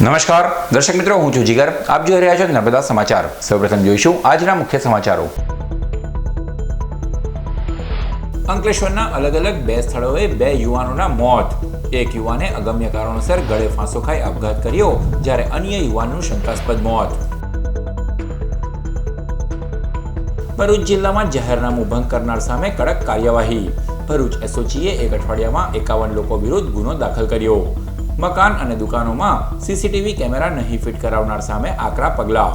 નમસ્કાર દર્શક મિત્રો, હું છું જીગર. આપ જોઈ રહ્યા છો નર્મદા સમાચાર. સૌપ્રથમ જોઈશું આજના મુખ્ય સમાચારો. અંકલેશ્વરના અલગ અલગ બે સ્થળોએ બે યુવાનોના મોત. એક યુવાને અગમ્ય કારણોસર ગળે ફાંસો ખાઈ આપઘાત કર્યો, જ્યારે અન્ય યુવાનનું શંકાસ્પદ મોત. ભરૂચ જિલ્લામાં જાહેરનામું ભંગ કરનાર સામે કડક કાર્યવાહી. ભરૂચ એસઓજીએ એક અઠવાડિયામાં 51 લોકો વિરુદ્ધ ગુનો દાખલ કર્યો. મકાન અને દુકાનોમાં સીસીટીવી કેમેરા નહીં ફિટ કરાવનાર સામે આકરા પગલાં.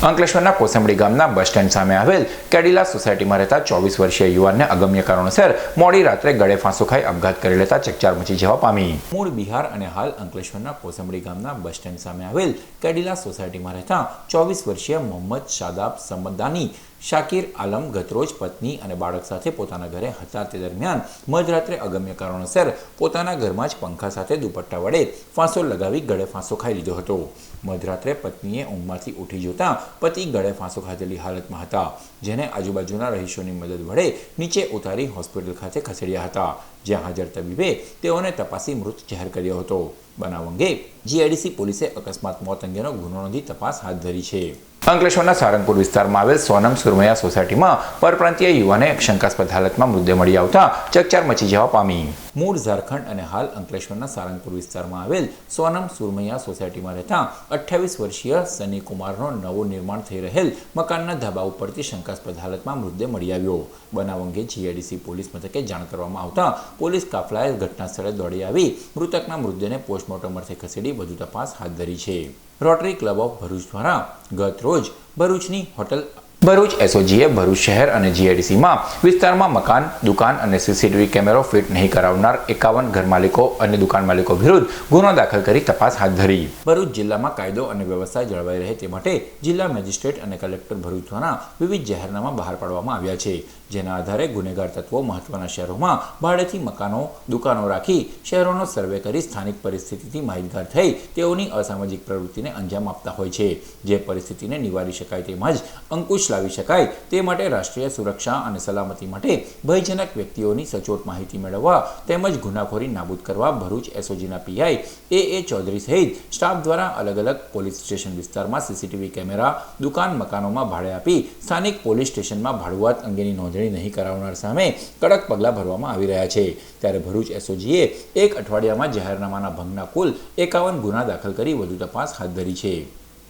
અંકલેશ્વરના કોસંબડી ગામના બસ સ્ટેન્ડ સામે આવેલ કેડિલા સોસાયટીમાં રહેતા 24 વર્ષીય યુવાનને અગમ્ય કારણોસર મોડી રાત્રે ગળે ફાંસો ખાઈ આપઘાત કરી લેતા ચકચાર મચી જવા પામી. મૂળ બિહાર અને હાલ અંકલેશ્વરના કોસંબડી ગામના બસ સ્ટેન્ડ સામે આવેલ કેડિલા સોસાયટીમાં રહેતા 24 વર્ષીય મોહમ્મદ શાદાબ સમદાની શાકિર આલમ ગતરોજ પત્ની અને બાળક સાથે પોતાના ઘરે હતા. તે દરમિયાન મધરાત્રે અગમ્ય કારણોસર પોતાના ઘરમાં જ પંખા સાથે દુપટ્ટા વડે ફાંસો લગાવી ગળે ફાંસો ખાઈ લીધો હતો. મધરાત્રે પત્નીએ ઊંઘમાંથી ઉઠી જોતા પતિ ગળે ફાંસો ખાધેલી હાલતમાં હતા, જેને આજુબાજુના રહીશોની મદદ વડે નીચે ઉતારી હોસ્પિટલ ખાતે ખસેડ્યા હતા, જ્યાં હાજર તબીબે તેઓને તપાસી મૃત જાહેર કર્યો હતો. બનાવ અંગે જીઆઈડીસી પોલીસે અકસ્માત મોત અંગેનો ગુનો નોંધી તપાસ હાથ ધરી છે. અંકલેશ્વરના સારંગપુર વિસ્તારમાં આવેલ સોનમ સુરમૈયા સોસાયટીમાં પરપ્રાંતીય યુવાને શંકાસ્પદ હાલતમાં મૃતદેહ મળી આવતા ચકચાર મચી જવા પામી. મૂળ ઝારખંડ અને હાલ અંકલેશ્વરના સારંગપુર વિસ્તારમાં આવેલ સોનમ સુરમૈયા સોસાયટીમાં રહેતા 28 વર્ષીય સની કુમારનો નવો નિર્માણ થઈ રહેલ મકાનના ધાબા ઉપરથી શંકાસ્પદ હાલતમાં મૃતદેહ મળી આવ્યો. બનાવ અંગે જીઆઈડીસી પોલીસ મથકે જાણ કરવામાં આવતા પોલીસ કાફલાએ ઘટના સ્થળે દોડી આવી મૃતકના મૃતદેહને પોસ્ટમોર્ટમ અર્થે ખસેડી વધુ તપાસ હાથ ધરી છે. રોટરી ક્લબ ઓફ ભરૂચ દ્વારા ગત રોજ ભરૂચની હોટલ ભરૂચ એસઓજીએ ભરૂચ શહેર અને જીઆઈડીસીમાં વિસ્તારમાં મકાન, દુકાન અને સીસીટીવી કેમેરો ફિટ નહીં કરાવનાર 51 ઘર માલિકો અને દુકાન માલિકો વિરુદ્ધ ગુનો દાખલ કરી તપાસ હાથ ધરી. ભરૂચ જિલ્લામાં કાયદો અને વ્યવસ્થા જળવાઈ રહે તે માટે જિલ્લા મેજિસ્ટ્રેટ અને કલેક્ટર ભરૂચ દ્વારા વિવિધ જાહેરનામા બહાર પાડવામાં આવ્યા છે, જેના આધારે ગુનેગાર તત્વો મહત્વના શહેરોમાં ભાડેથી મકાનો, દુકાનો રાખી શહેરોનો સર્વે કરી સ્થાનિક પરિસ્થિતિથી માહિતગાર થઈ તેઓની અસામાજિક પ્રવૃત્તિને અંજામ આપતા હોય છે, જે પરિસ્થિતિને નિવારી શકાય તેમજ અંકુશ લાવી શકાય તે માટે રાષ્ટ્રીય સુરક્ષા અને સલામતી માટે ભયજનક વ્યક્તિઓની સચોટ માહિતી મેળવવા તેમજ ગુનાખોરી નાબૂદ કરવા ભરૂચ એસઓજીના પીઆઈ એ ચૌધરી સહિત સ્ટાફ દ્વારા અલગ અલગ પોલીસ સ્ટેશન વિસ્તારમાં સીસીટીવી કેમેરા, દુકાન, મકાનોમાં ભાડે આપી સ્થાનિક પોલીસ સ્ટેશનમાં ભાડુઆત અંગેની નોંધણી નહીં કરાવનાર સામે કડક પગલાં ભરવામાં આવી રહ્યા છે. ત્યારે ભરૂચ એસઓજીએ એક અઠવાડિયામાં જાહેરનામાના ભંગના કુલ 51 ગુના દાખલ કરી વધુ તપાસ હાથ ધરી છે.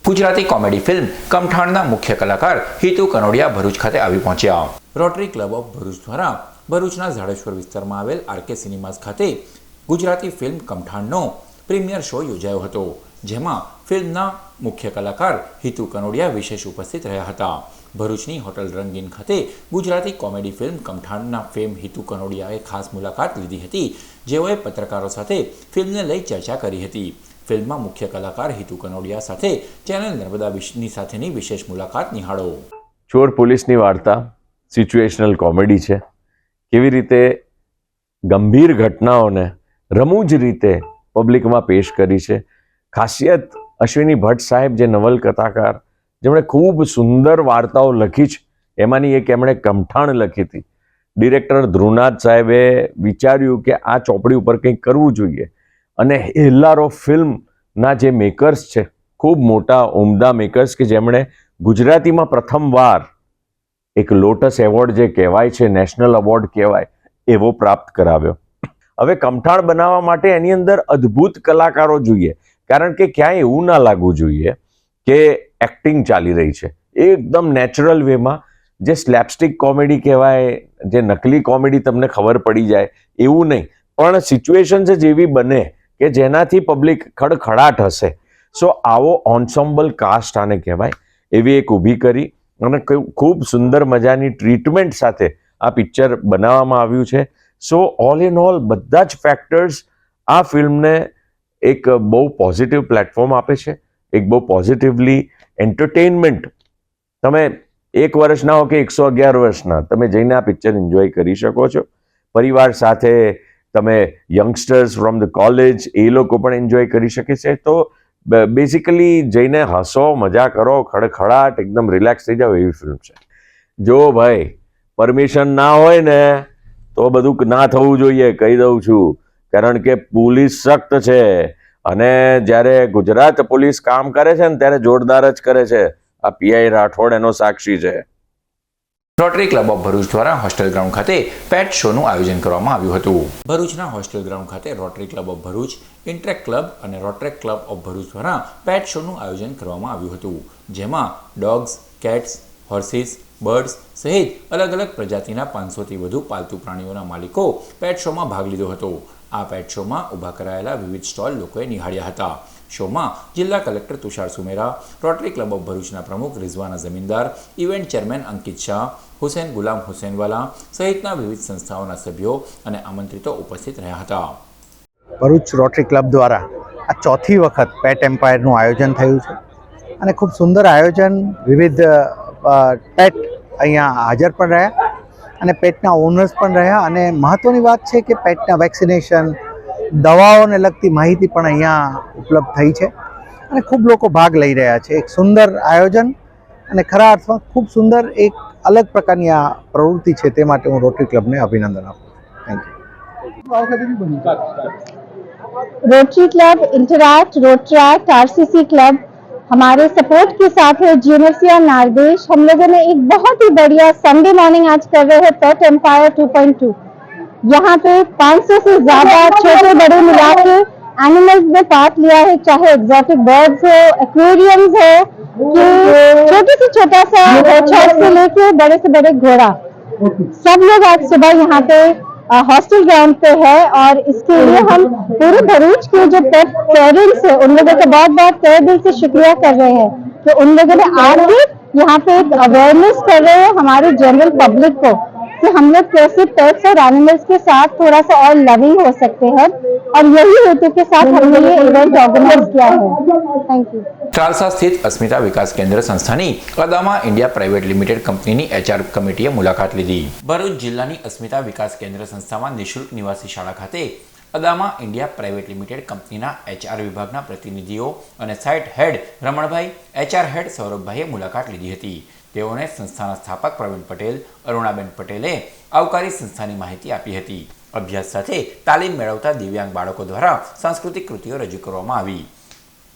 ગુજરાતી કોમેડી ફિલ્મ કમઠાણના મુખ્ય કલાકાર હિતુ કનોડિયા ભરૂચ ખાતે આવી પહોંચ્યા. રોટરી ક્લબ ઓફ ભરૂચ દ્વારા ભરૂચના ઝાડેશ્વર વિસ્તારમાં આવેલ આરકે સિનેમાસ ખાતે ગુજરાતી ફિલ્મ કમઠાણનો પ્રીમિયર શો યોજાયો હતો, જેમાં ફિલ્મના મુખ્ય કલાકાર હિતુ કનોડિયા વિશેષ ઉપસ્થિત રહ્યા હતા. ભરૂચની હોટલ રંગીન ખાતે ગુજરાતી કોમેડી ફિલ્મ કમઠાણના ફેમ હિતુ કનોડિયાએ ખાસ મુલાકાત લીધી હતી, જેઓએ પત્રકારો સાથે ફિલ્મને લઈ ચર્ચા કરી હતી. ફિલ્મમાં મુખ્ય કલાકાર હિતુ કનોડિયા સાથે ચેનલ નર્મદાની સાથેની વિશેષ મુલાકાત નિહાળો. ચોર પોલીસની વાર્તા સિચ્યુએશનલ કોમેડી છે. કેવી રીતે ગંભીર ઘટનાઓને રમૂજ રીતે પબ્લિકમાં પેશ કરી છે. ખાસિયત અશ્વિની ભટ્ટ સાહેબ, જે નવલકથાકાર, જેમણે ખૂબ સુંદર વાર્તાઓ લખી છે, એમાંની એક એમણે કમઠાણ લખી હતી. ડિરેક્ટર ધ્રુવનાથ સાહેબે વિચાર્યું કે આ ચોપડી ઉપર કંઈક કરવું જોઈએ, અને હેલ્લારો ફિલ્મના જે મેકર્સ છે, ખૂબ મોટા ઉમદા મેકર્સ કે જેમણે ગુજરાતીમાં પ્રથમવાર એક લોટસ એવોર્ડ જે કહેવાય છે, નેશનલ એવોર્ડ કહેવાય, એવો પ્રાપ્ત કરાવ્યો. હવે કમઠાણ બનાવવા માટે એની અંદર અદ્ભુત કલાકારો જોઈએ, કારણ કે ક્યાંય એવું ના લાગવું જોઈએ કે એક્ટિંગ ચાલી રહી છે. એકદમ નેચરલ વેમાં, જે સ્લેપસ્ટિક કોમેડી કહેવાય, જે નકલી કોમેડી તમને ખબર પડી જાય એવું નહીં, પણ સિચ્યુએશન જ એવી બને કે જેનાથી પબ્લિક ખડખડાટ હશે. સો આવો ઓન્સેમ્બલ કાસ્ટ આને કહેવાય, એવી એક ઊભી કરી અને ખૂબ સુંદર મજાની ટ્રીટમેન્ટ સાથે આ પિક્ચર બનાવવામાં આવ્યું છે. સો ઓલ ઇન ઓલ બધા જ ફેક્ટર્સ આ ફિલ્મને એક બહુ પોઝિટિવ પ્લેટફોર્મ આપે છે, એક બહુ પોઝિટિવલી એન્ટરટેનમેન્ટ. તમે 1 વર્ષના હો કે 111 વર્ષના, તમે જઈને આ પિક્ચર એન્જોય કરી શકો છો. પરિવાર સાથે તમે યંગસ્ટર્સ ફ્રોમ ધ કોલેજ, એ લોકો પણ એન્જોય કરી શકે છે. તો બેઝિકલી જઈને હસો, મજા કરો, ખડખડાટ, એકદમ રિલેક્સ થઈ જાઓ એવી ફિલ્મ છે. જો ભાઈ પરમિશન ના હોય ને તો બધું ના થવું જોઈએ, કહી દઉં છું. કારણ કે પોલીસ સખ્ત છે અને જ્યારે ગુજરાત પોલીસ કામ કરે છે ને ત્યારે જોરદાર જ કરે છે. આ પીઆઈ રાઠોડ એનો સાક્ષી છે. રોટરી ક્લબ ઓફ ભરૂચ દ્વારા હોસ્ટેલ ગ્રાઉન્ડ ખાતે પેટ શોનું આયોજન કરવામાં આવ્યું હતું. ભરૂચના હોસ્ટેલ ગ્રાઉન્ડ ખાતે Rotary club of Bharuch, Interact club અને રોટ્રેક ક્લબ ઓફ ભરૂચ દ્વારા પેટ શોનું આયોજન કરવામાં આવ્યું હતું, જેમાં ડોગ્સ, કેટ્સ, હોર્સિસ, બર્ડ્સ સહિત અલગ અલગ પ્રજાતિના 500થી વધુ પાલતુ પ્રાણીઓના માલિકો પેટ શોમાં ભાગ લીધો હતો. આ પેટ શોમાં ઊભા કરાયેલા વિવિધ સ્ટોલ લોકોએ નિહાળ્યા હતા. શોમાં જિલ્લા collector Tushar Sumera, rotary club of ભરૂચના પ્રમુખ રિઝવાના જમીનદાર, ઇવેન્ટ ચેરમેન અંકિત શાહ, હુસેન ગુલામ હુસેનવાલા સહિતના વિવિધ સંસ્થાઓના સભ્યો અને આમંત્રિતો ઉપસ્થિત રહ્યા હતા. ભરૂચ રોટરી ક્લબ દ્વારા આ ચોથી વખત પેટ એમ્પાયરનું આયોજન થયું છે અને ખૂબ સુંદર આયોજન. વિવિધ પેટ અહીંયા હાજર પણ રહ્યા અને પેટના ઓનર્સ પણ રહ્યા અને મહત્ત્વની વાત છે કે પેટના વેક્સિનેશન, દવાઓને લગતી માહિતી પણ અહીંયા ઉપલબ્ધ થઈ છે અને ખૂબ લોકો ભાગ લઈ રહ્યા છે. એક સુંદર આયોજન અને ખરા અર્થમાં ખૂબ સુંદર એક અલગ પ્રકારની આ પ્રવૃત્તિ છે. તે માટે હું રોટરી ક્લબને અભિનંદન આપું છું. Thank you. Rotary club, interact, Rotaract, RCC club हमारे सपोर्ट के साथ है, जीएमएफसी और नारदेश, हम लोगों ने एक बहुत ही बढ़िया संडे मॉर्निंग आज कर रहे हैं पेट एम्पायर 2.2. यहाँ पे 500 से ज्यादा छोटे बड़े मिला के एनिमल्स में पार्ट लिया है, चाहे एग्जॉटिक बर्ड्स हो, एक्वेरियम्स हो, कि छोटे से छोटा सा छत से लेके बड़े से बड़े घोड़ा, सब लोग आज सुबह यहाँ पे हॉस्टल ग्राउंड पे है और इसके लिए हम पूरे भरूच के जो पेट पेरेंट्स है उन लोगों का बहुत बहुत तहे दिल से शुक्रिया कर रहे हैं कि उन लोगों ने आके यहाँ पे एक अवेयरनेस कर रहे हैं हमारे जनरल पब्लिक को कि हम लोग कैसे पेट्स और एनिमल्स के साथ थोड़ा सा और लविंग हो सकते हैं और यही हेतु के साथ हमने ये इवेंट ऑर्गेनाइज किया है. Thank you. ત્રાલસા સ્થિત અસ્મિતા વિકાસ કેન્દ્ર સંસ્થાની અદામા ઇન્ડિયા પ્રાઇવેટ લિમિટેડ કંપનીની એચઆર કમિટીએ મુલાકાત લીધી. ભરૂચ જિલ્લાની અસ્મિતા વિકાસ કેન્દ્ર સંસ્થામાં નિઃશુલ્ક નિવાસી શાળા ખાતે અદામા ઇન્ડિયા પ્રાઇવેટ લિમિટેડ કંપનીના એચઆર વિભાગના પ્રતિનિધિઓ અને સાઇટ હેડ રમણભાઈ, એચઆર હેડ સૌરભભાઈએ મુલાકાત લીધી હતી. તેઓને સંસ્થાના સ્થાપક પ્રવીણ પટેલ, અરુણાબેન પટેલે આવકારી સંસ્થાની માહિતી આપી હતી. અભ્યાસ સાથે તાલીમ મેળવતા દિવ્યાંગ બાળકો દ્વારા સાંસ્કૃતિક કૃતિઓ રજૂ કરવામાં આવી.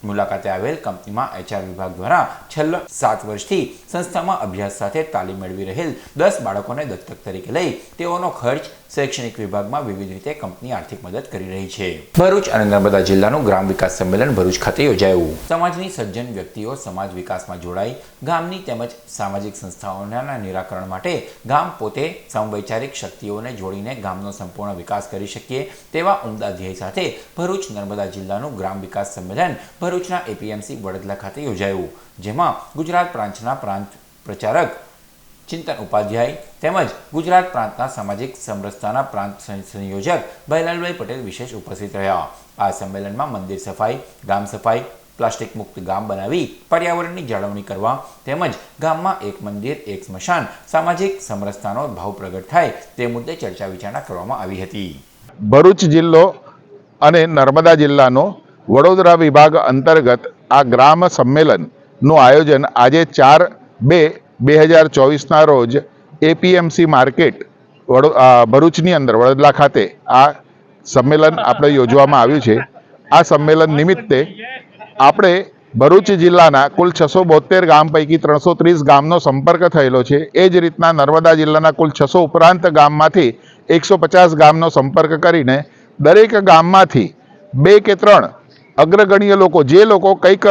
મુલાકાતે આવેલ કંપનીમાં એચઆર વિભાગ દ્વારા છેલ્લા 7 વર્ષથી સંસ્થામાં અભ્યાસ સાથે તાલીમ મેળવી રહેલ 10 બાળકોને દત્તક તરીકે લઈ તેઓનો ખર્ચ શૈક્ષણિક વિભાગમાં વિવિધ રીતે કંપની આર્થિક મદદ કરી રહી છે. ભરૂચ અને નર્મદા જિલ્લાનું ગ્રામ વિકાસ સંમેલન ભરૂચ ખાતે યોજાયું. સમાજની સજ્જન વ્યક્તિઓ સમાજ વિકાસમાં જોડાઈ ગામની તેમજ સામાજિક સંસ્થાઓના નિરાકરણ માટે ગામ પોતે સમવૈચારિક શક્તિઓને જોડીને ગામનો સંપૂર્ણ વિકાસ કરી શકીએ તેવા ઉમદા ધ્યેય સાથે ભરૂચ નર્મદા જિલ્લાનું ગ્રામ વિકાસ સંમેલન ભરૂચના એપીએમસી વડોદરા ખાતે યોજાયું, જેમાં ગુજરાત પ્રાંતના પ્રાંત પ્રચારક ચિંતન ઉપાધ્યાય તેમજ ગુજરાત પ્રાંતના સામાજિક સમરસતાના પ્રાંત સંયોજક ભૈલાલભાઈ પટેલ વિશેષ ઉપસ્થિત રહ્યા. આ સંમેલનમાં મંદિર સફાઈ, ગામ સફાઈ, પ્લાસ્ટિક મુક્ત ગામ બનાવી પર્યાવરણની જાળવણી કરવા તેમજ ગામમાં એક મંદિર, એક સ્મશાન, સામાજિક સમરસતાનો ભાવ પ્રગટ થાય તે મુદ્દે ચર્ચા વિચારણા કરવામાં આવી હતી. ભરૂચ જિલ્લો અને નર્મદા જિલ્લાનો વડોદરા વિભાગ અંતર્ગત આ ગ્રામ સંમેલનનું આયોજન આજે 4/2/2024ના રોજ એપીએમસી માર્કેટ ભરૂચની અંદર વડોદરા ખાતે આ સંમેલન આપણે યોજવામાં આવ્યું છે. આ સંમેલન નિમિત્તે આપણે ભરૂચ જિલ્લાના કુલ 672 ગામ પૈકી 330 ગામનો સંપર્ક થયેલો છે. એ જ રીતના નર્મદા જિલ્લાના કુલ 600 ઉપરાંત ગામમાંથી 150 ગામનો સંપર્ક કરીને દરેક ગામમાંથી 2 કે 3 અગ્રગણ્ય લોકો, જે લોકો કંઈક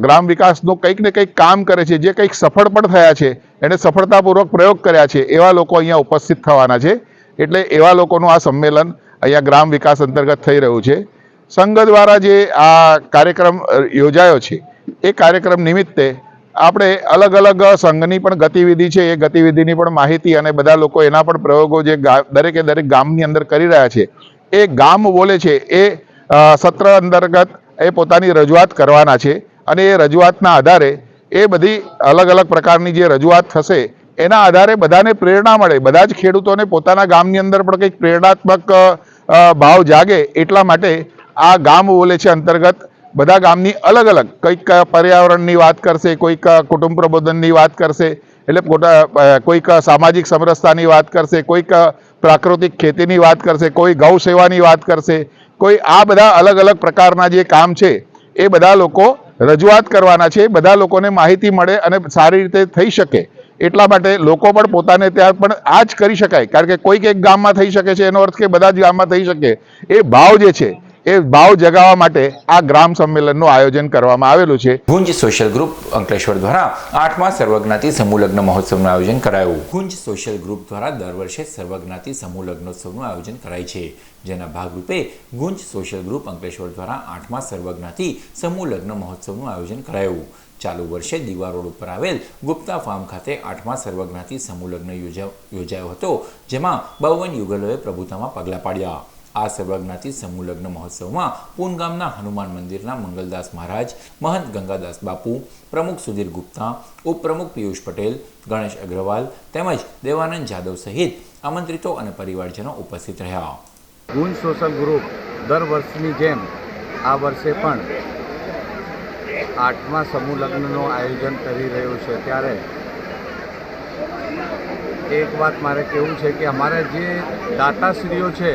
ગ્રામ વિકાસનું કંઈક ને કંઈક કામ કરે છે, જે કંઈક સફળ પણ થયા છે, એને સફળતાપૂર્વક પ્રયોગ કર્યા છે, એવા લોકો અહીંયા ઉપસ્થિત થવાના છે. એટલે એવા લોકોનું આ સંમેલન અહીંયા ગ્રામ વિકાસ અંતર્ગત થઈ રહ્યું છે. સંઘ દ્વારા જે આ કાર્યક્રમ યોજાયો છે એ કાર્યક્રમ નિમિત્તે આપણે અલગ અલગ સંઘની પણ ગતિવિધિ છે, એ ગતિવિધિની પણ માહિતી અને બધા લોકો એના પણ પ્રયોગો જે દરેકે દરેક ગામની અંદર કરી રહ્યા છે, એ ગામ બોલે છે એ સત્ર અંતર્ગત એ પોતાની રજૂઆત કરવાના છે અને એ રજૂઆતના આધારે એ બધી અલગ અલગ પ્રકારની જે રજૂઆત થશે એના આધારે બધાને પ્રેરણા મળે, બધા જ ખેડૂતોને પોતાના ગામની અંદર પણ કંઈક પ્રેરણાત્મક ભાવ જાગે એટલા માટે આ ગામ બોલે છે અંતર્ગત બધા ગામની અલગ અલગ કંઈક પર્યાવરણની વાત કરશે, કોઈક કુટુંબ પ્રબોધનની વાત કરશે, એટલે કોઈક સામાજિક સમરસતાની વાત કરશે, કોઈક પ્રાકૃતિક ખેતીની વાત કરશે, કોઈ ગૌ સેવાની વાત કરશે, કોઈ આ બધા અલગ અલગ પ્રકારના જે કામ છે એ બધા લોકો રજૂઆત કરવાના છે. બધા લોકોને માહિતી મળે અને સારી રીતે થઈ શકે એટલા માટે લોકો પણ પોતાને ત્યાં પણ આ જ કરી શકાય, કારણ કે કોઈક એક ગામમાં થઈ શકે છે એનો અર્થ કે બધા જ ગામમાં થઈ શકે. એ ભાવ જે છે એ ભાવ જગાવવા માટે આ ગ્રામ સંમેલનનું આયોજન કરવામાં આવેલું છે. ગુંજ સોશિયલ ગ્રુપ અંકલેશ્વર દ્વારા 8મા સર્વજ્ઞાતિ સમૂહ લગ્ન મહોત્સવનું આયોજન કરાયું. ગુંજ સોશિયલ ગ્રુપ દ્વારા દર વર્ષે સર્વજ્ઞાતિ સમૂહ લગ્નોત્સવનું આયોજન કરાય છે, જેના ભાગરૂપે ગુંજ સોશિયલ ગ્રુપ અંકલેશ્વર દ્વારા 8મા સર્વજ્ઞાતિ સમૂહ લગ્ન મહોત્સવનું આયોજન કરાયું. ચાલુ વર્ષે દીવા રોડ ઉપર આવેલ ગુપ્તા ફાર્મ ખાતે 8મા સર્વજ્ઞાતિ સમૂહ લગ્ન યોજાયો હતો, જેમાં 52 યુગલોએ પ્રભુતામાં પગલાં પાડ્યા. આ સર્વજ્ઞાતિ સમૂહ લગ્ન મહોત્સવમાં પૂન ગામના હનુમાન મંદિરના મંગલદાસ મહારાજ, મહંત ગંગાદાસ બાપુ, પ્રમુખ સુધીર ગુપ્તા, ઉપપ્રમુખ પિયુષ પટેલ, ગણેશ અગ્રવાલ તેમજ દેવાનંદ જાદવ સહિત આમંત્રિતો અને પરિવારજનો ઉપસ્થિત રહ્યા. ગુંજ સોશિયલ ગ્રુપ દર વર્ષની જેમ આ વર્ષે પણ 8મા સમૂહ લગ્નનું આયોજન કરી રહ્યું છે. ત્યારે એક વાત મારે કહેવું છે કે અમારા જે દાતાશ્રીઓ છે,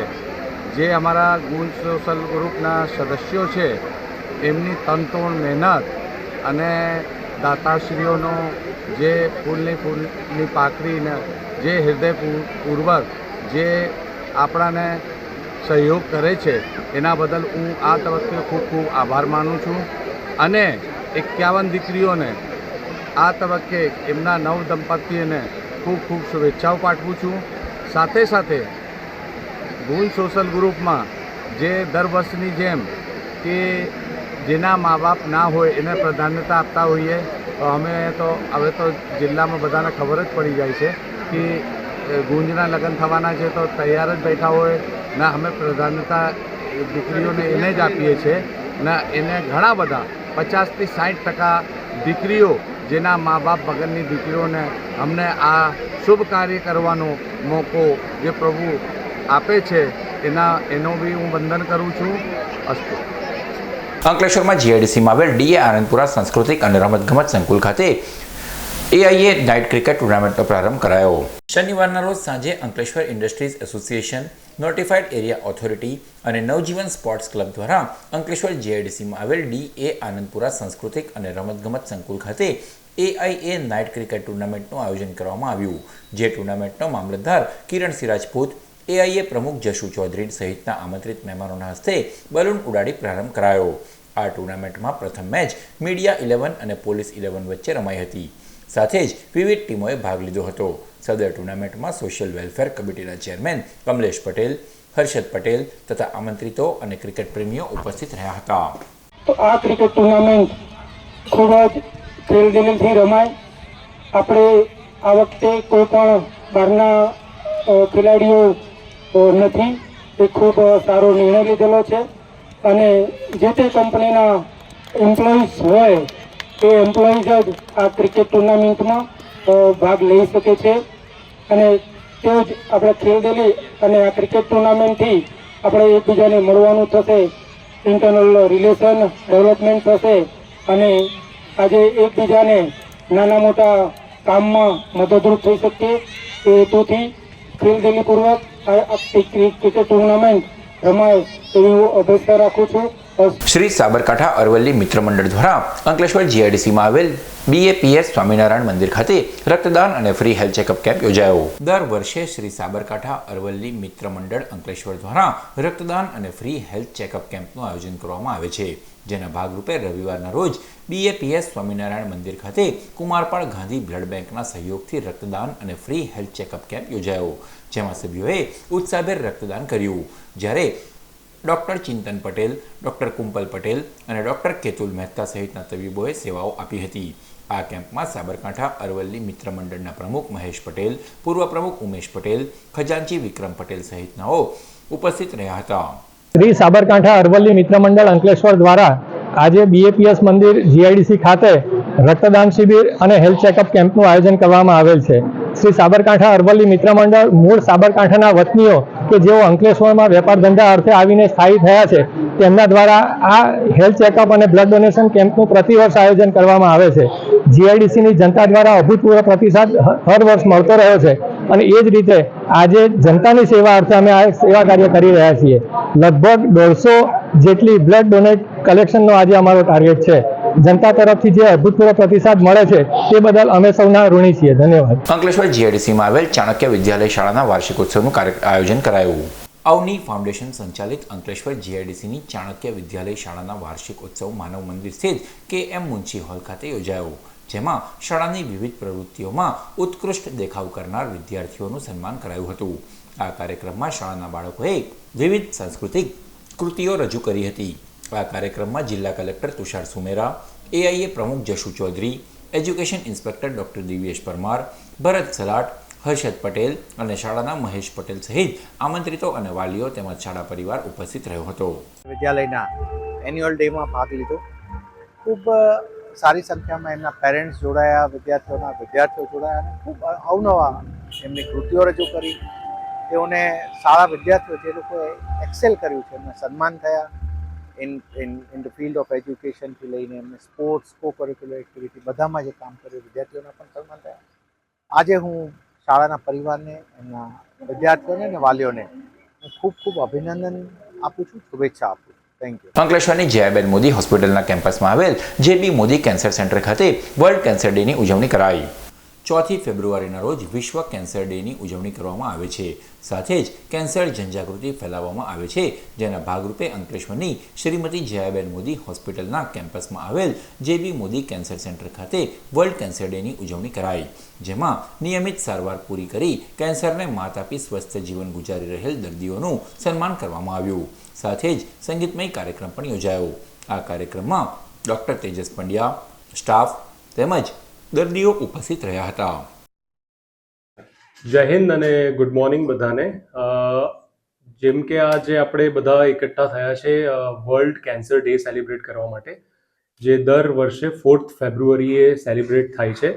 જે અમારા ગુંજ સોશિયલ ગ્રુપના સદસ્યો છે, એમની તનતોડ મહેનત અને દાતાશ્રીઓનો જે ફૂલની પાકડીને જે હૃદયપૂર્વક જે આપણાને સહયોગ કરે છે એના બદલ હું આ તબક્કે ખૂબ ખૂબ આભાર માનું છું. અને 51 દીકરીઓને આ તબક્કે એમના નવ દંપતીઓને ખૂબ ખૂબ શુભેચ્છાઓ પાઠવું છું. સાથે સાથે ગુંજ સોશિયલ ગ્રુપમાં જે દર વર્ષની જેમ કે જેના મા બાપ ના હોય એને પ્રાધાન્યતા આપતા હોઈએ, તો અમે તો હવે તો જિલ્લામાં બધાને ખબર જ પડી જાય છે કે ગુંજના લગ્ન થવાના છે તો તૈયાર જ બેઠા હોય ને અમે પ્રાધાન્યતા દીકરીઓને એને જ આપીએ છીએ. ને એને ઘણા બધા 50થી 60% દીકરીઓ જેના મા બાપ વગરની દીકરીઓને અમને આ શુભ કાર્ય કરવાનો મોકો જે પ્રભુ આપે છે એનો બી હું વંદન કરું છું. અસ્તુ. અંકલેશ્વરમાં જીઆઈડીસીમાં આવેલ ડીએ આનંદપુરા સાંસ્કૃતિક અને રમતગમત સંકુલ ખાતે AIA નાઇટ ક્રિકેટ ટુર્નામેન્ટનો પ્રારંભ કરાયો. શનિવારના રોજ સાંજે Ankleshwar industries association, notified area authority અને નવજીવન સ્પોર્ટ્સ ક્લબ દ્વારા અંકલેશ્વર જીઆઈડીસીમાં આવેલ ડીએ આનંદપુરા સાંસ્કૃતિક અને રમતગમત સંકુલ ખાતે AIA નાઇટ ક્રિકેટ ટુર્નામેન્ટનું આયોજન કરવામાં આવ્યું, જે ટુર્નામેન્ટનો મામલતદાર કિરણસિંહ રાજપૂત, AIA પ્રમુખ જશુ ચૌધરી સહિતના આમંત્રિત મહેમાનોના હસ્તે બલૂન ઉડાડી પ્રારંભ કરાયો. આ ટુર્નામેન્ટમાં પ્રથમ મેચ મીડિયા 11 અને પોલીસ 11 વચ્ચે રમાઈ હતી. સાથે જ વિવિધ ટીમોએ ભાગ લીધો હતો. સદર ટુર્નામેન્ટમાં સોશિયલ વેલફેર કમિટીના ચેરમેન કમલેશ પટેલ, હર્ષદ પટેલ તથા આમંત્રિતો અને ક્રિકેટ પ્રેમીઓ ઉપસ્થિત રહ્યા હતા. તો આ ક્રિકેટ ટુર્નામેન્ટ ખૂબ જ ખેલદિલીથી રમાય. આપણે આ વખતે કોઈ પણ બહારના ખેલાડીઓ નથી. એ ખૂબ સારો નિર્ણય લીધેલો છે અને જે તે કંપનીના એમ્પ્લોઈઝ હોય એ એમ્પ્લોઈઝ જ આ ક્રિકેટ ટુર્નામેન્ટમાં ભાગ લઈ શકે છે. અને તે જ આપણે ખેલદિલી અને આ ક્રિકેટ ટુર્નામેન્ટથી આપણે એકબીજાને મળવાનું થશે, ઇન્ટરનલ રિલેશન ડેવલપમેન્ટ થશે અને આજે એકબીજાને નાના મોટા કામમાં મદદરૂપ થઈ શકીએ એ હેતુથી ખેલદિલીપૂર્વક આ ક્રિકેટ ટુર્નામેન્ટ રમાય એવી હું અપેક્ષા રાખું છું. શ્રી સાબરકાંઠા અરવલ્લી મિત્ર મંડળ દ્વારા અંકલેશ્વર જીઆઈડીસીમાં આવેલ BAPS સ્વામિનારાયણ મંદિર ખાતે રક્તદાન અને ફ્રી હેલ્થ ચેકઅપ કેમ્પ યોજાયો. દર વર્ષે શ્રી સાબરકાંઠા અરવલ્લી મિત્ર મંડળ અંકલેશ્વર દ્વારા રક્તદાન અને ફ્રી હેલ્થ ચેકઅપ કેમ્પનું આયોજન કરવામાં આવે છે, જેના ભાગરૂપે રવિવારના રોજ BAPS સ્વામિનારાયણ મંદિર ખાતે કુમારપાળ ગાંધી બ્લડ બેંકના સહયોગથી રક્તદાન અને ફ્રી હેલ્થ ચેકઅપ કેમ્પ યોજાયો, જેમાં સભ્યોએ ઉત્સાહભેર રક્તદાન કર્યું. જ્યારે ડૉક્ટર ચિંતન પટેલ, ડૉક્ટર કુંપલ પટેલ અને ડૉક્ટર કેતુલ મહેતા સહિતના તબીબોએ સેવાઓ આપી હતી. આ કેમ્પમાં સાબરકાંઠા અરવલ્લી મિત્ર મંડળના પ્રમુખ મહેશ પટેલ, પૂર્વ પ્રમુખ ઉમેશ પટેલ, ખજાનચી વિક્રમ પટેલ સહિતનાઓ ઉપસ્થિત રહ્યા હતા. શ્રી સાબરકાંઠા અરવલ્લી મિત્ર મંડળ અંકલેશ્વર દ્વારા આજે BAPS મંદિર GIDC ખાતે રક્તદાન શિબિર અને હેલ્થ ચેકઅપ કેમ્પનું આયોજન કરવામાં આવેલ છે. શ્રી સાબરકાંઠા અરવલ્લી મિત્ર મંડળ મૂળ સાબરકાંઠાના વતનીઓ કે જેઓ અંકલેશ્વરમાં વેપાર ધંધા અર્થે આવીને સ્થાયી થયા છે તેમના દ્વારા આ હેલ્થ ચેકઅપ અને બ્લડ ડોનેશન કેમ્પનું પ્રતિવર્ષ આયોજન કરવામાં આવે છે. જીઆઈડીસીની જનતા દ્વારા અભૂતપૂર્વ પ્રતિસાદ હર વર્ષ મળતો રહ્યો છે અને એ જ રીતે આજે જનતાની સેવા અર્થે અમે આ સેવા કાર્ય કરી રહ્યા છીએ. લગભગ 150 જેટલી બ્લડ ડોનેટ કલેક્શનનો આજે અમારો ટાર્ગેટ છે. જનતા તરફથી જે અભૂતપૂર્વ પ્રતિસાદ મળે છે તે બદલ અમે સૌના ઋણી છીએ. ધન્યવાદ. અંકલેશ્વર જીઆઈડીસીમાં આવેલ ચાણક્ય વિદ્યાલય શાળાના વાર્ષિકોત્સવનું આયોજન કરાયું. અવની ફાઉન્ડેશન સંચાલિત અંકલેશ્વર જીઆઈડીસીની ચાણક્ય વિદ્યાલય શાળાના વાર્ષિકોત્સવ માનવ મંદિર સ્થિત KM મુનશી હોલ ખાતે યોજાયો, જેમાં શાળાની વિવિધ પ્રવૃત્તિઓમાં ઉત્કૃષ્ટ દેખાવ કરનાર વિદ્યાર્થીઓનું સન્માન કરાયું હતું. આ કાર્યક્રમમાં શાળાના બાળકોએ વિવિધ સાંસ્કૃતિક કૃતિઓ રજૂ કરી હતી. આ કાર્યક્રમમાં જિલ્લા કલેક્ટર તુષાર સુમેરા, AIA પ્રમુખ Jashu Chaudhari, education inspector doctor Divyesh Parmar, Bharat Salat, Harshad Patel અને શાળાના મહેશ પટેલ સહિત આમંત્રિતો અને વાલીઓ તેમજ શાળા પરિવાર ઉપસ્થિત રહ્યો હતો. વિદ્યાલયના એન્યુઅલ ડેમાં ભાગ લીધો. ખૂબ સારી સંખ્યામાં એમના પેરેન્ટ્સ જોડાયા, વિદ્યાર્થીઓ જોડાયા અને ખૂબ અવનવા એમની કૃતિઓ રજૂ કરી. તેઓને શાળા વિદ્યાર્થીઓ જે લોકોએ એક્સેલ કર્યું છે એમને સન્માન થયા. ઇન ધ ફિલ્ડ ઓફ એજ્યુકેશનથી લઈને એમને સ્પોર્ટ્સ, કો કરિક્યુલર એક્ટિવિટી બધામાં જે કામ કર્યું વિદ્યાર્થીઓના પણ સન્માન થયા. આજે હું શાળાના પરિવારને, એમના વિદ્યાર્થીઓને અને વાલીઓને હું ખૂબ ખૂબ અભિનંદન આપું છું, શુભેચ્છા આપું છું. Thank you. અંકલેશ્વરની જયાબેન મોદી હોસ્પિટલના કેમ્પસમાં આવેલ JB મોદી કેન્સર સેન્ટર ખાતે વર્લ્ડ કેન્સર ડેની ઉજવણી કરાઈ. 4 ફેબ્રુઆરીના રોજ વિશ્વ કેન્સર ડેની ઉજવણી કરવામાં આવે છે. સાથે જ કેન્સર જનજાગૃતિ ફેલાવવામાં આવે છે, જેના ભાગરૂપે અંકલેશ્વરની શ્રીમતી જયાબેન મોદી હોસ્પિટલના કેમ્પસમાં આવેલ JB મોદી કેન્સર સેન્ટર ખાતે વર્લ્ડ કેન્સર ડેની ઉજવણી કરાઈ, જેમાં નિયમિત સારવાર પૂરી કરી કેન્સરને માત આપી સ્વસ્થ જીવન ગુજારી રહેલ દર્દીઓનું સન્માન કરવામાં આવ્યું. સાથે જ સંગીતમય કાર્યક્રમ પણ યોજાયો. આ કાર્યક્રમમાં ડૉક્ટર તેજસ પંડ્યા, સ્ટાફ તેમજ દર્દીઓ ઉપસ્થિત રહ્યા હતા. જય હિન્દ અને ગુડ મોર્નિંગ બધાને. જેમ કે આજે આપણે બધા એકઠા થયા છે વર્લ્ડ કેન્સર ડે સેલિબ્રેટ કરવા માટે, જે દર વર્ષે 4th ફેબ્રુઆરીએ સેલિબ્રેટ થાય છે.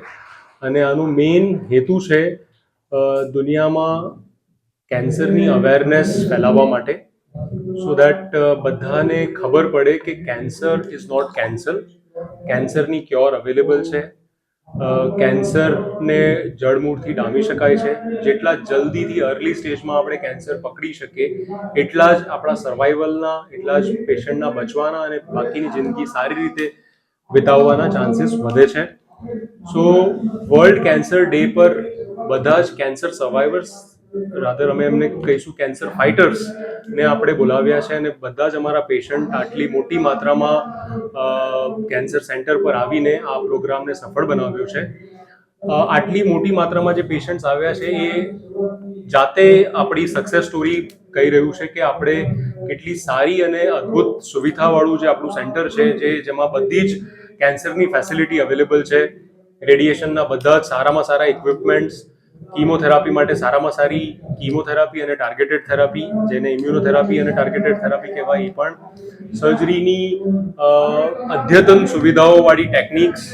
અને આનું મેઇન હેતુ છે દુનિયામાં કેન્સરની અવેરનેસ ફેલાવવા માટે, સો દેટ બધાને ખબર પડે કે કેન્સર ઇઝ નોટ કેન્સર. કેન્સરની ક્યોર અવેલેબલ છે. કેન્સરને જડમૂળથી ડામી શકાય છે. જેટલા જલ્દીથી અર્લી સ્ટેજમાં આપણે કેન્સર પકડી શકીએ એટલા જ આપણા સર્વાઈવલના, એટલા જ પેશન્ટના બચવાના અને બાકીની જિંદગી સારી રીતે વિતાવવાના ચાન્સીસ વધે છે. સો વર્લ્ડ કેન્સર ડે પર બધા જ કેન્સર સર્વાઈવર્સ, રાધર અમે એમને કહીશું કેન્સર ફાઇટર્સ ને આપણે બોલાવ્યા છે અને બધા જ અમારા પેશન્ટ આટલી મોટી માત્રામાં કેન્સર સેન્ટર પર આવીને આ પ્રોગ્રામને સફળ બનાવ્યો છે. આટલી મોટી માત્રામાં જે પેશન્ટ્સ આવ્યા છે એ જાતે આપણી સક્સેસ સ્ટોરી કહી રહ્યું છે કે આપણે કેટલી સારી અને અદ્ભુત સુવિધાવાળું જે આપણું સેન્ટર છે, જેમાં બધી જ કેન્સરની ફેસિલિટી અવેલેબલ છે. રેડિયેશનના બધા જ સારામાં સારા ઇક્વિપમેન્ટ્સ, કીમોથેરાપી માટે સારામાં સારી કીમોથેરાપી અને ટાર્ગેટેડ થેરાપી, જેને ઇમ્યુનોથેરાપી અને ટાર્ગેટેડ થેરાપી કહેવાય, એ પણ સર્જરીની અદ્યતન સુવિધાઓવાળી ટેકનિક્સ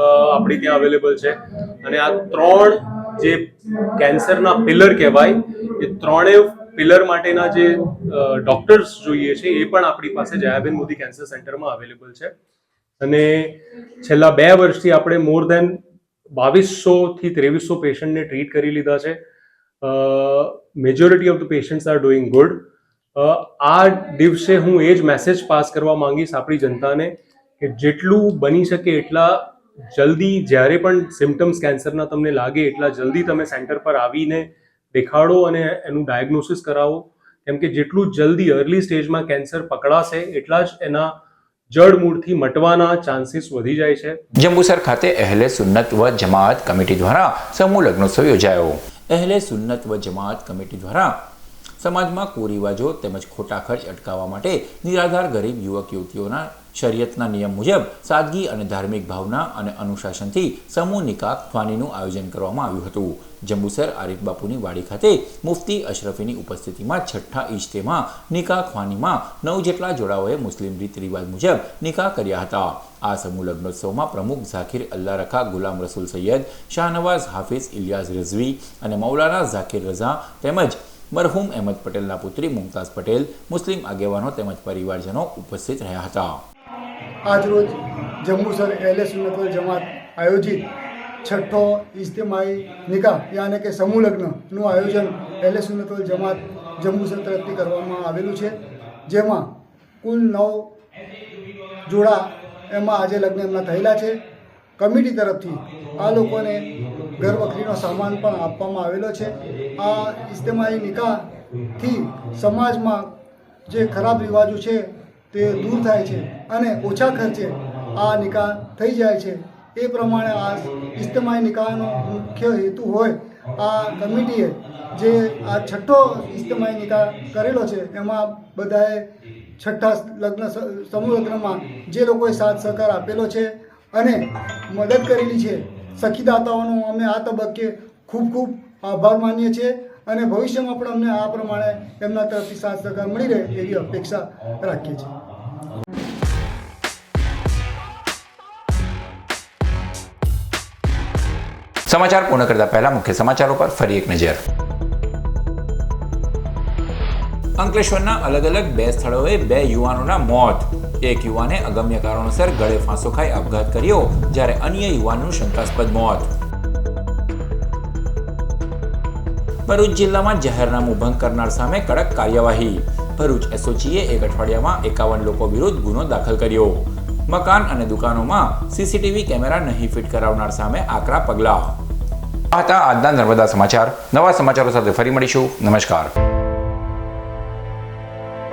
આપણી ત્યાં અવેલેબલ છે. અને આ 3 જે કેન્સરના પિલર કહેવાય, એ 3 પિલર માટેના જે ડોક્ટર્સ જોઈએ છે એ પણ આપણી પાસે જયાબેન મોદી કેન્સર સેન્ટરમાં અવેલેબલ છે. અને છેલ્લા 2 વર્ષથી આપણે મોર દેન 2200 થી 2300 પેશન્ટને ટ્રીટ કરી લીધા છે. Majority of the patients are doing good. આ દિવસે હું એ જ મેસેજ પાસ કરવા માંગીશ આપણી જનતાને કે જેટલું બની શકે એટલા જલ્દી, જ્યારે પણ સિમ્ટમ્સ કેન્સરના તમને લાગે એટલા જલ્દી તમે સેન્ટર પર આવીને દેખાડો અને એનું ડાયગ્નોસિસ કરાવો. કેમ કે જેટલું જલ્દી અર્લી સ્ટેજમાં કેન્સર પકડાશે એટલા જ એના જડમૂળથી મટવાના ચાન્સીસ વધી જાય છે. જંબુસર ખાતે અહેલે સુન્નત વ જમાઅત કમિટી દ્વારા સમૂહ લગ્નોત્સવ યોજાયો. અહેલે સુન્નત વ જમાઅત કમિટી દ્વારા સમાજમાં કુરિવાજો તેમજ ખોટા ખર્ચ અટકાવવા માટે નિરાધાર ગરીબ યુવક યુવતીઓના શરિયતના નિયમ મુજબ સાદગી અને ધાર્મિક ભાવના અને અનુશાસનથી સમૂહ નિકાહ ખ્વાનીનું આયોજન કરવામાં આવ્યું હતું. જંબુસર આરીફ બાપુની વાડી ખાતે મુફ્તી અશરફીની ઉપસ્થિતિમાં 6ઠ્ઠા ઇજ્તેમા નિકાહ ખ્વાનીમાં 9 જેટલા જોડાઓએ મુસ્લિમ રીત રિવાજ મુજબ નિકાહ કર્યા હતા. આ સમૂહ લગ્નોત્સવમાં પ્રમુખ ઝાકિર અલ્લા રખા ગુલામ રસૂલ સૈયદ, શાહનવાઝ હાફિઝ ઇલિયાસ રિઝવી અને મૌલાના ઝાકિર રઝા તેમજ મરહુમ અહેમદ પટેલના પુત્રી મુમતાઝ પટેલ, મુસ્લિમ આગેવાનો તેમજ પરિવારજનો ઉપસ્થિત રહ્યા હતા. આજરોજ જંબુસર અહેલે સુન્નત વલ જમાત આયોજિત છઠ્ઠો ઇજ્તિમાઈ નિકાહ યાને કે સમૂહ લગ્નનું આયોજન અહેલે સુન્નત વલ જમાત જંબુસર તરફથી કરવામાં આવેલું છે, જેમાં કુલ 9 જોડા એમાં આજે લગ્ન એમના થયેલા છે. કમિટી તરફથી આ લોકોને ઘર વખરીનો સામાન પણ આપવામાં આવેલો છે. આ ઇજ્તિમાઈ નિકાહથી સમાજમાં જે ખરાબ રિવાજો છે તે દૂર થાય છે અને ઓછા ખર્ચે આ નિકાહ થઈ જાય છે. એ પ્રમાણે આ ઇજ્તિમાઈ નિકાહનો મુખ્ય હેતુ હોય આ કમિટીએ જે આ છઠ્ઠો ઇજ્તિમાઈ નિકાહ કરેલો છે એમાં બધાએ છઠ્ઠા સમૂહ લગ્નમાં જે લોકોએ સાથ સહકાર આપેલો છે અને મદદ કરેલી છે, સખીદાતાઓનો અમે આ તબક્કે ખૂબ ખૂબ આભાર માનીએ છીએ અને ભવિષ્યમાં પણ અમને આ પ્રમાણે એમના તરફથી સાથ સહકાર મળી રહે એવી અપેક્ષા રાખીએ છીએ. સમાચાર પૂર્ણ કરતા પહેલા મુખ્ય સમાચારો પર ફરી એક નજર. અંકલેશ્વરના અલગ અલગ 2 સ્થળોએ 2 યુવાનોના મોત. એક યુવાને અગમ્ય કારણોસર ગળે ફાંસો ખાઈ આપઘાત કર્યો, જ્યારે અન્ય યુવાનનું શંકાસ્પદ મોત. ભરૂચ જિલ્લામાં જાહેરનામું ભંગ કરનાર સામે કડક કાર્યવાહી. ભરૂચ એસઓજીએ એક અઠવાડિયામાં 51 લોકો વિરુદ્ધ ગુનો દાખલ કર્યો. મકાન અને દુકાનોમાં સીસીટીવી કેમેરા નહીં ફિટ કરાવનાર સામે આકરા પગલાં. આ હતા આજના નર્મદા સમાચાર. નવા સમાચારો સાથે ફરી મળીશું. નમસ્કાર.